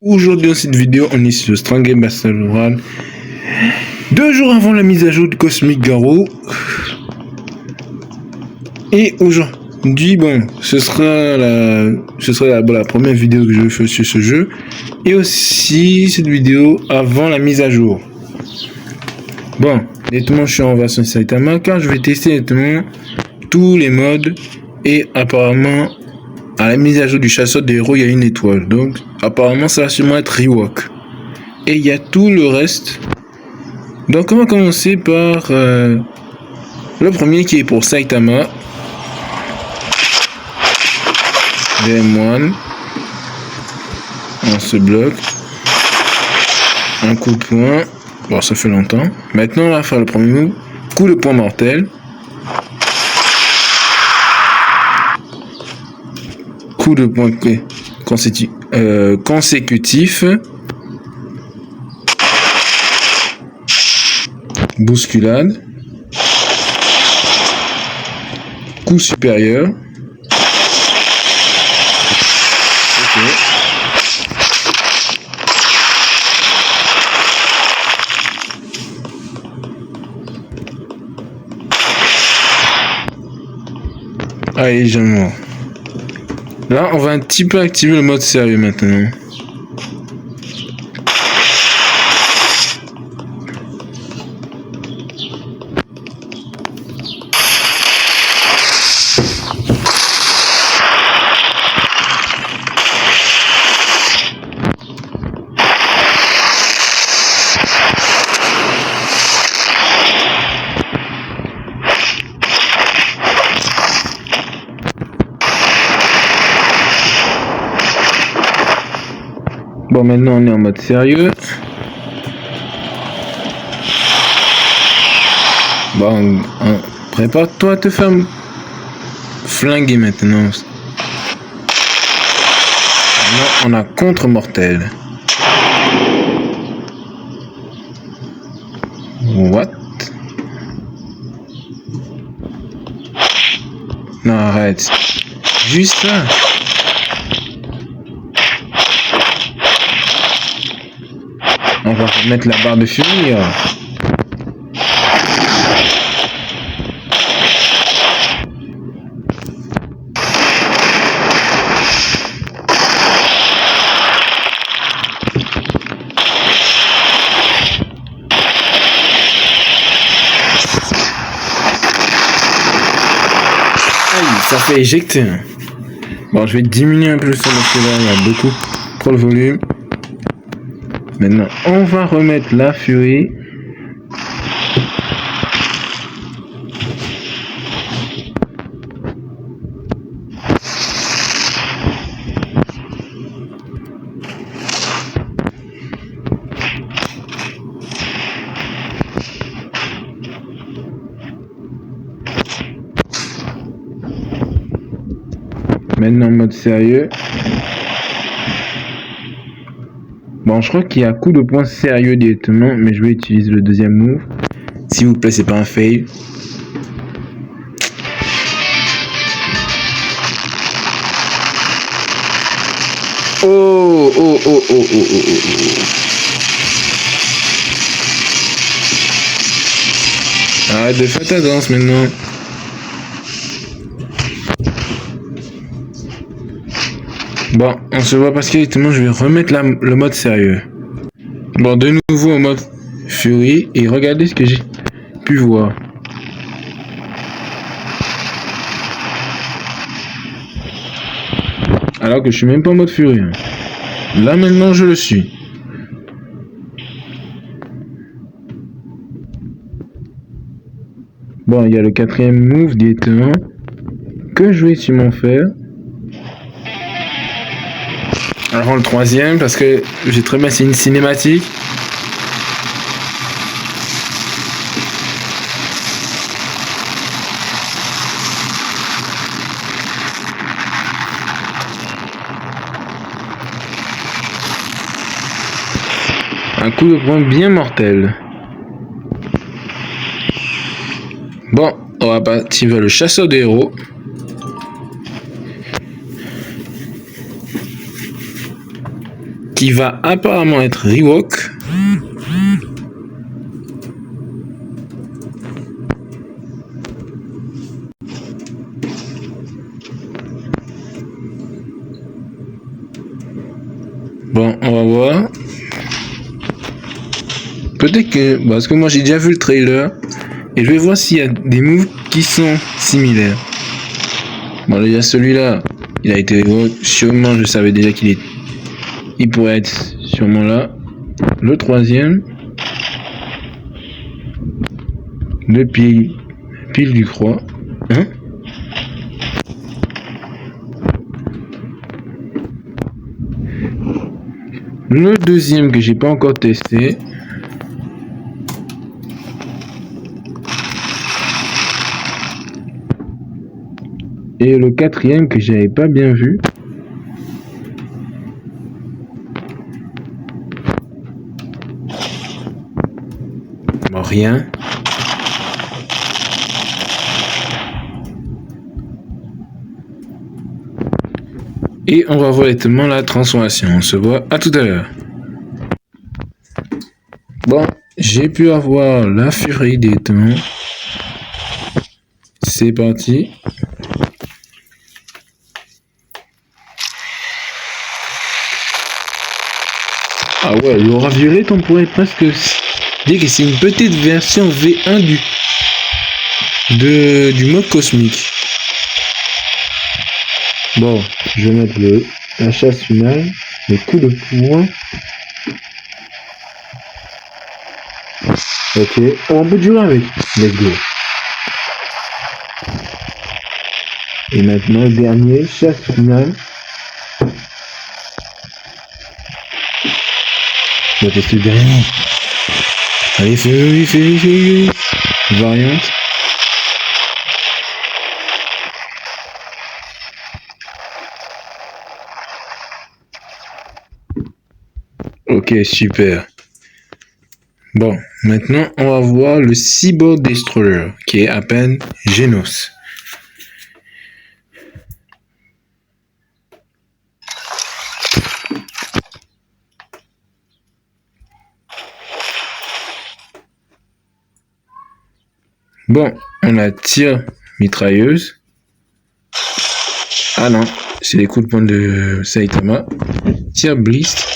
Aujourd'hui dans cette vidéo, on est sur Strong Game Battle Royale. 2 jours avant la mise à jour de Cosmic Garou. Et aujourd'hui, bon, ce sera la première vidéo que je vais faire sur ce jeu. Et aussi cette vidéo avant la mise à jour. Bon, honnêtement, je suis en version Saitama car je vais tester honnêtement tous les modes. Et apparemment, à la mise à jour du chasseur des héros, il y a une étoile. Donc, apparemment, ça va sûrement être Rewalk. Et il y a tout le reste. Donc, on va commencer par le premier qui est pour Saitama. VM1. On se bloque. Un coup de poing. Bon, ça fait longtemps. Maintenant, on va faire le premier move. Coup de poing mortel. Coup de poing consécutif. Bousculade. Coup supérieur. Ok. Allez, j'ai mort. Là, on va un petit peu activer le mode sérieux maintenant. Bon, maintenant on est en mode sérieux. Bon, prépare-toi à te faire flinguer maintenant. Maintenant, on a contre-mortel. What? Non, arrête. Juste ça. On va remettre la barre de furie. Aïe, ça fait éjecter. Bon, je vais diminuer un peu le son parce que là, il y a beaucoup trop de volume. Maintenant, on va remettre la furie. Maintenant, mode sérieux. Bon, je crois qu'il y a coup de poing sérieux directement, mais je vais utiliser le deuxième move. S'il vous plaît, c'est pas un fail. Oh, oh, oh, oh, oh, oh, oh, oh. Arrête de faire ta danse maintenant. Bon, on se voit parce que directement je vais remettre le mode sérieux. Bon, de nouveau en mode furie et regardez ce que j'ai pu voir. Alors que je suis même pas en mode furie. Là maintenant je le suis. Bon, il y a le quatrième move directement que je vais sûrement faire. Avant le troisième parce que j'ai très bien, c'est une cinématique. Un coup de poing bien mortel. Bon, on va partir vers le chasseur des héros. qui va apparemment être Rewok. Bon, on va voir. Peut-être que... Parce que moi j'ai déjà vu le trailer. Et je vais voir s'il y a des moves qui sont similaires. Bon, déjà celui-là, il a été Rewok. Sûrement, je savais déjà il pourrait être sûrement là. Le troisième. Le pile du croix. Hein? Le deuxième que j'ai pas encore testé. Et le quatrième que j'avais pas bien vu. Bon, rien. Et on va voir directement la transformation. On se voit à tout à l'heure. Bon, j'ai pu avoir la furie directement. C'est parti. Ah ouais, l'aura violette, on pourrait presque dire que c'est une petite version V1 du mode cosmique. Bon, je vais mettre la chasse finale, le coup de poing. Ok, on peut durer avec. Let's go. Et maintenant, le dernier, chasse finale. On va tester le dernier. Allez, fais-le. Variante. Ok, super. Bon, maintenant, on va voir le Cyborg Destroyer, qui est à peine Genos. Bon, on a tir mitrailleuse. Ah non, c'est les coups de poing de Saitama. Tir blist.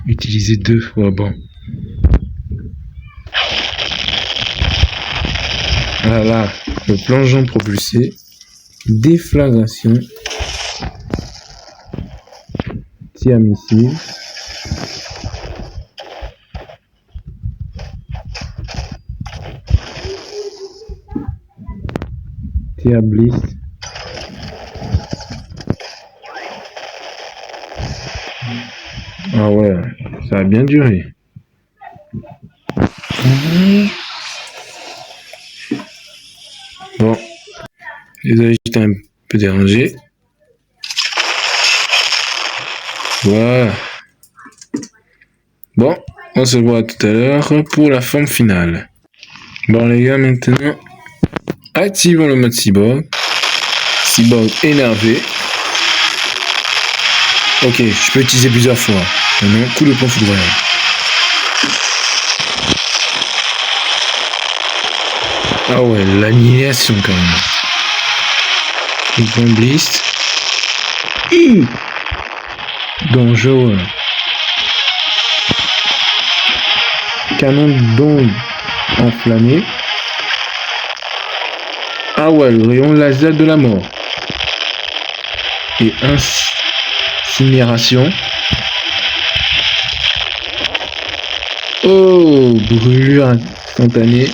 Utiliser 2 fois, bon. Voilà, le plongeon propulsé. Déflagration. Tir missile. Tir blist. Ah ouais, ça a bien duré. Bon, désolé, j'étais un peu dérangé. Voilà. Bon, on se voit tout à l'heure pour la forme finale. Bon les gars, maintenant, activons le mode cyborg. Cyborg énervé. Ok, je peux utiliser plusieurs fois. Maintenant, coup de poing foudroyant. Ah ouais, l'annihilation quand même. Coup de poing blist. Dangereux. Canon d'onde enflammé. Ah ouais, le rayon laser de la mort. Et incinération. Oh, brûlure instantanée.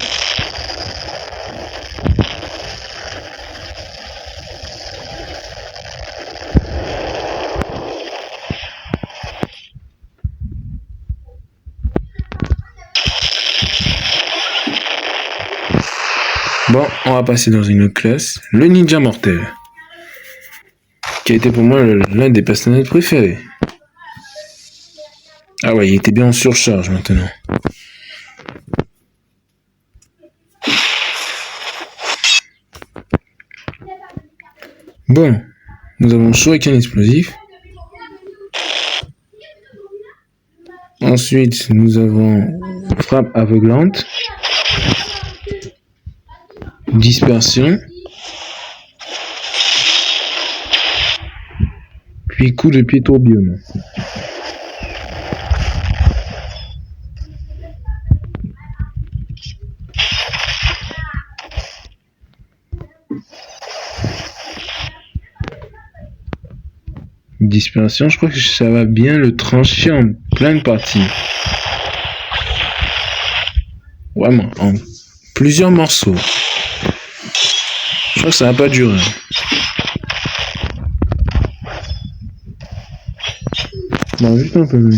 Bon, on va passer dans une autre classe, le ninja mortel, qui a été pour moi l'un des personnages préférés. Ah ouais, il était bien en surcharge maintenant. Bon, nous avons shuriken explosif. Ensuite, nous avons frappe aveuglante. Dispersion. Puis coup de pied tourbillon. Dispersion, je crois que ça va bien le trancher en pleine partie. Vraiment, en plusieurs morceaux. Je crois que ça va pas durer. Bon, juste un peu.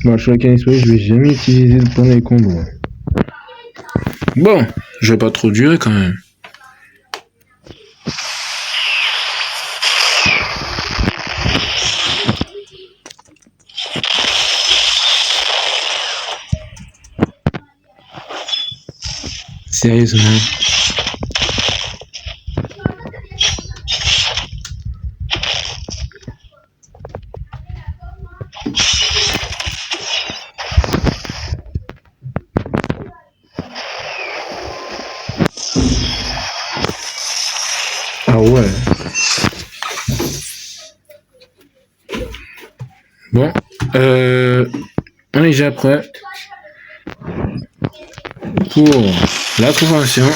Bon, je suis avec un esprit, je vais jamais utiliser pendant les combos. Bon, je vais pas trop durer quand même. Sérieusement. Ah ouais. Bon, on est déjà prêt pour la convention.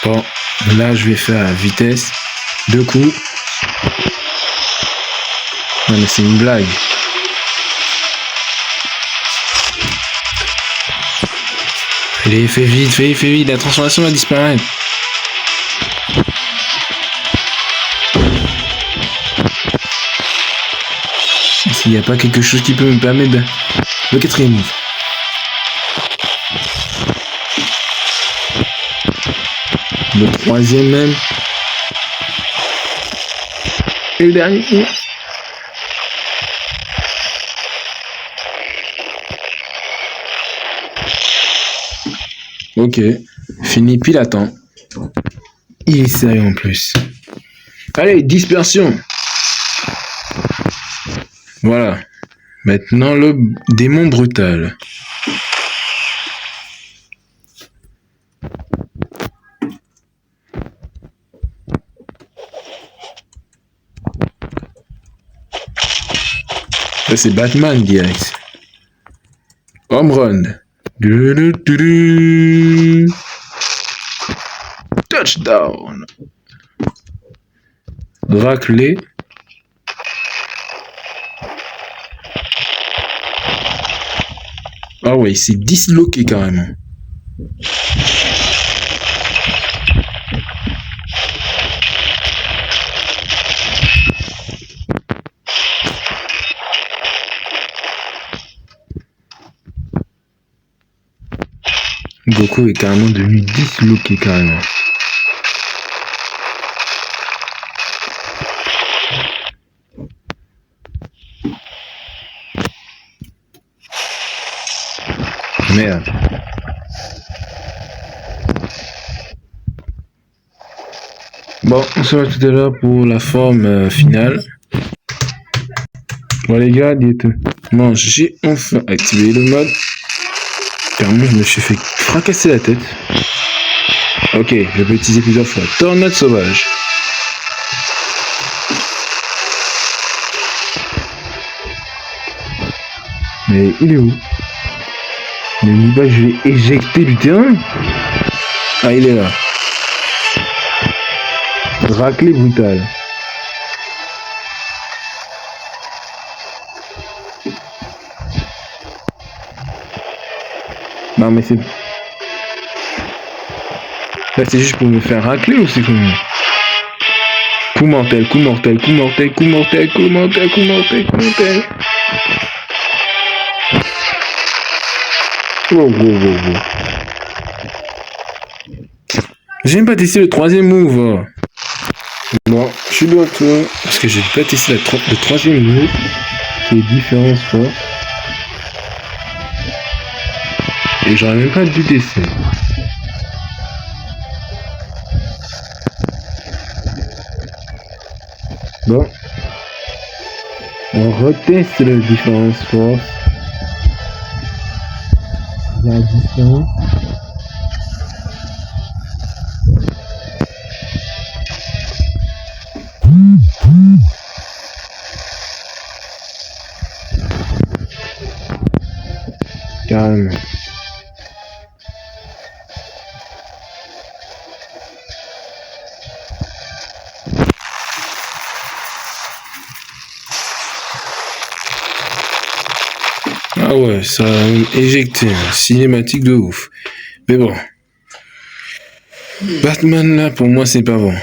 Bon, là je vais faire la vitesse. 2 coups. Non mais c'est une blague. Allez, fais vite, la transformation va disparaître. S'il n'y a pas quelque chose qui peut me permettre de... Le 4e move. Le 3e même. Et le dernier coup. Ok, fini pile à temps. Il est sérieux en plus. Allez, dispersion. Voilà. Maintenant le démon brutal. Ça c'est Batman direct. Home run. Touchdown. Raclé. Ah ouais, il s'est disloqué carrément. Goku est carrément devenu disloqué carrément. Merde. Bon, on se voit tout à l'heure pour la forme finale. Bon les gars, dites-moi, j'ai enfin activé le mode. Carrément, je me suis fait fracasser la tête. Ok, je peux utiliser plusieurs fois. Tornade sauvage. Mais il est où? Ne dis pas que je l'ai éjecté du terrain. Ah, il est là. Raclée brutale. Non mais c'est... Là c'est juste pour me faire racler ou c'est comment? Coup mortel, coup mortel, coup mortel, coup mortel, coup mortel, coup mortel, coup mortel. Oh, oh, oh, oh. J'ai même pas testé le troisième move. Bon, je suis de retour parce que j'ai pas testé le troisième move qui est différence force. Et j'aurais même pas dû tester. Bon. On reteste la différence force. La distance. Calme. Ah ouais, ça a éjecté, cinématique de ouf. Mais bon. Batman là, pour moi, c'est pas bon.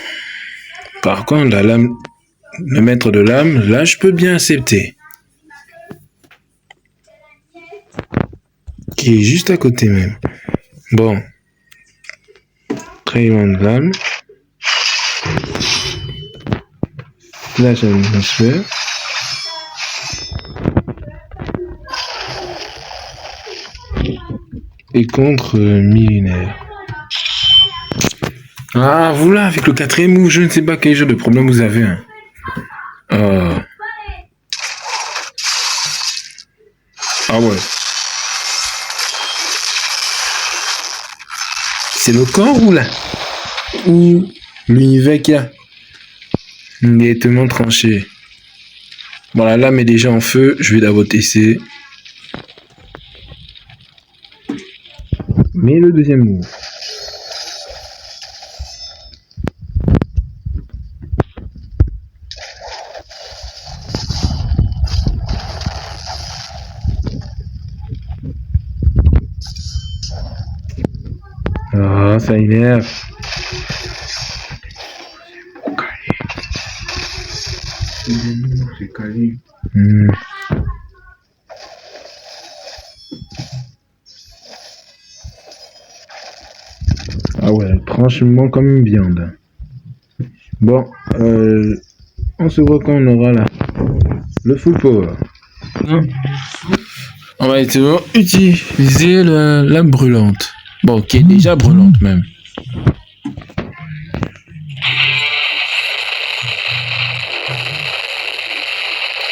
Par contre, la lame, le maître de lame, là, je peux bien accepter. Qui est juste à côté même. Bon. Traitement de lame. Flash atmosphère. Et contre millénaire. Ah, vous là, avec le quatrième move, je ne sais pas quel genre de problème vous avez. Hein. Ah ouais. C'est le corps ou là? Ou l'univers qu'il y a? Nettement tranché. Bon, la lame est déjà en feu. Je vais d'abord tester. Mais le deuxième move. Ah, ça énerve. C'est calé. Ah ouais, franchement comme une viande. Bon, on se voit quand on aura là le full power. On va utiliser la brûlante. Bon, qui est déjà brûlante même.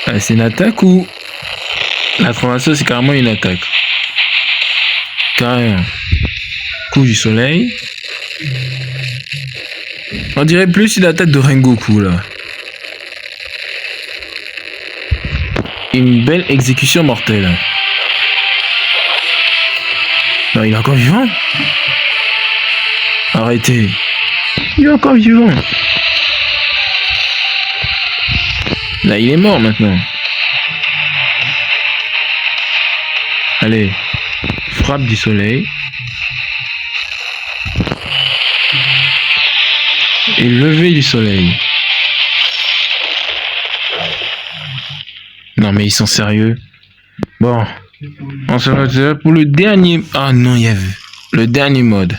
Ah, c'est une attaque ou la formation c'est carrément une attaque? Carrément. Coup du soleil. On dirait plus une attaque de Rengoku là. Une belle exécution mortelle. Non, il est encore vivant. Arrêtez. Il est encore vivant. Là, il est mort maintenant. Allez. Frappe du soleil. Et lever du soleil. Non, mais ils sont sérieux. Bon. On se retrouve pour le dernier... Ah non, il y avait le dernier mode.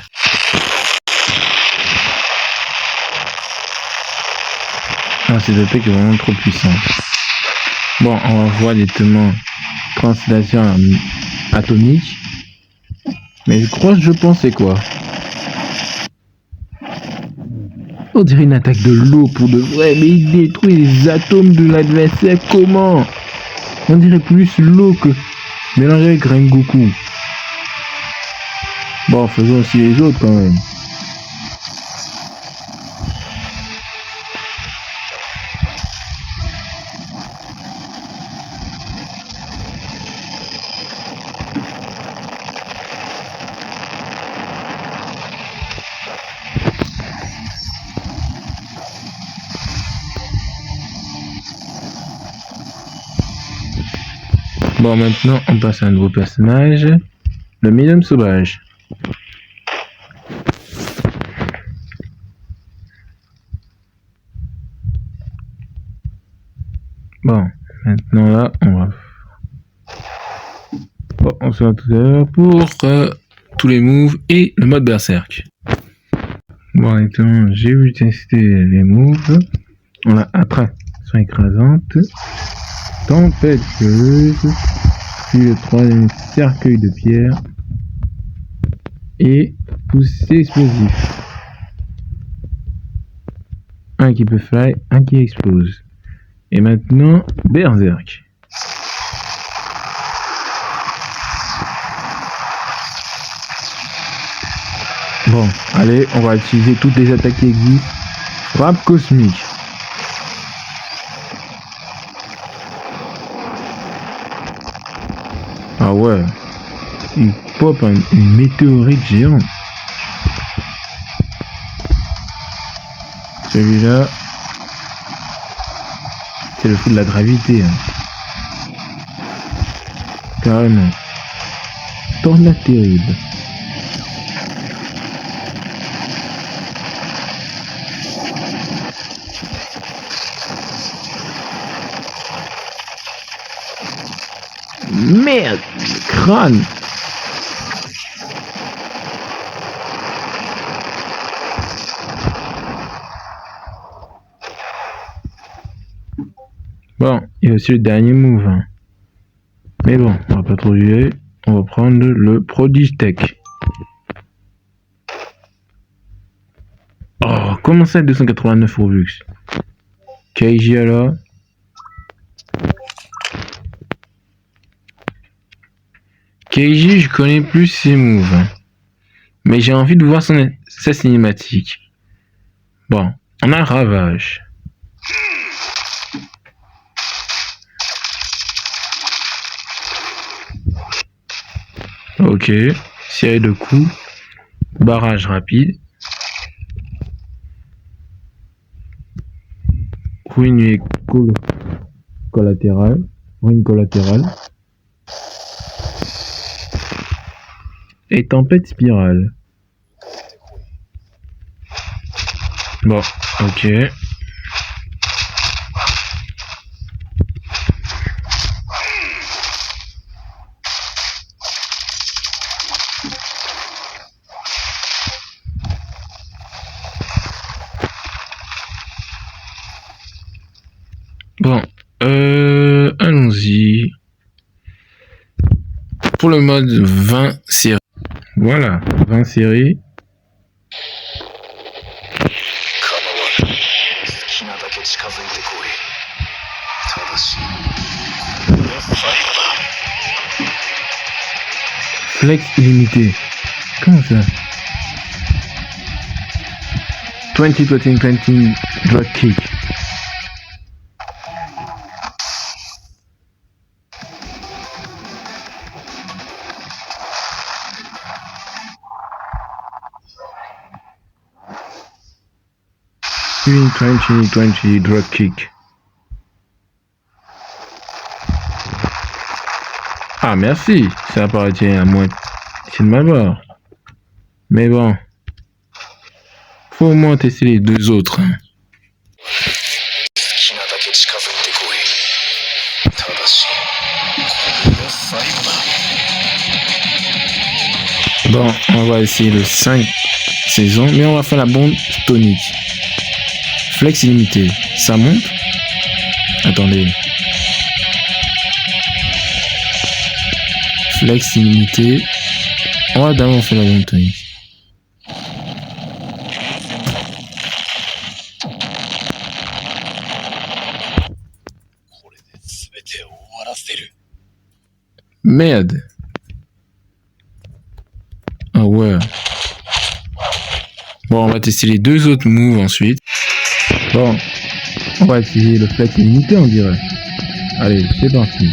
Ah, cette attaque est vraiment trop puissante. Bon, on va voir directement translation atomique. Mais je pense c'est quoi? On dirait une attaque de l'eau pour de vrai, mais il détruit les atomes de l'adversaire. Comment? On dirait plus l'eau que mélangé avec Rengoku. Bon, faisons aussi les autres quand même. Bon, maintenant, on passe à un nouveau personnage, le médium sauvage. Bon, maintenant là, on va... Bon, on se voit tout à l'heure pour tous les moves et le mode berserk. Bon, maintenant, j'ai vu tester les moves. On a attraction écrasante, tempête furieuse, puis le troisième cercueil de pierre et poussée explosif. Un qui peut fly, un qui explose. Et maintenant, berserk. Bon, allez, on va utiliser toutes les attaques qui existent. Frappe cosmique. Ah ouais, il pop une météorite géante. Celui-là, c'est le fou de la gravité. Hein. Carrément. Tornade terrible. Merde, crâne. Bon, il y a aussi le dernier move. Hein. Mais bon, on va pas trop durer. On va prendre le Prodige Tech. Oh, comment ça 289 Robux? Keiji alors. Keiji, je connais plus ses moves. Hein. Mais j'ai envie de voir sa cinématique. Bon, on a Ravage. Ok, série de coups. Barrage rapide. Ruine collatérale. Ruine collatérale. Et tempête spirale. Bon, ok. Bon, allons-y. Pour le mode 20 séries. Voilà, 20 séries. Flex illimité. Comment ça? 20 drop kick. Swing 20 drop kick. Ah merci, ça appartient à moi. C'est de ma part. Mais bon. Faut au moins tester les deux autres. Bon, on va essayer le 5 saisons, mais on va faire la bombe tonique. Flex illimité, ça monte. Attendez. Flex illimité. On va d'abord faire la bombe tonique. Merde. Ah ouais. Bon, on va tester les deux autres moves ensuite. Bon, on va essayer le flex illimité, on dirait. Allez, c'est parti.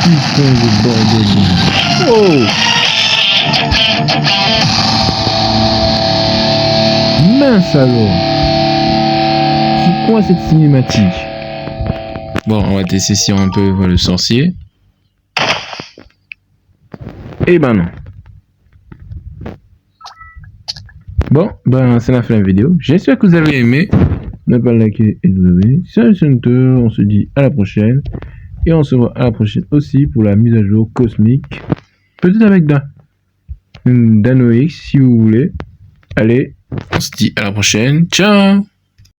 Putain de bordel. Oh! ça alors? C'est quoi cette cinématique? Bon, on va tester si on peut voir le sorcier. Eh ben non. Bon, ben c'est la fin de la vidéo. J'espère que vous avez aimé. Ne pas liker et vous abonner. Salut Hunter, on se dit à la prochaine. Et on se voit à la prochaine aussi pour la mise à jour cosmique. Peut-être avec Dano X si vous voulez. Allez, on se dit à la prochaine. Ciao!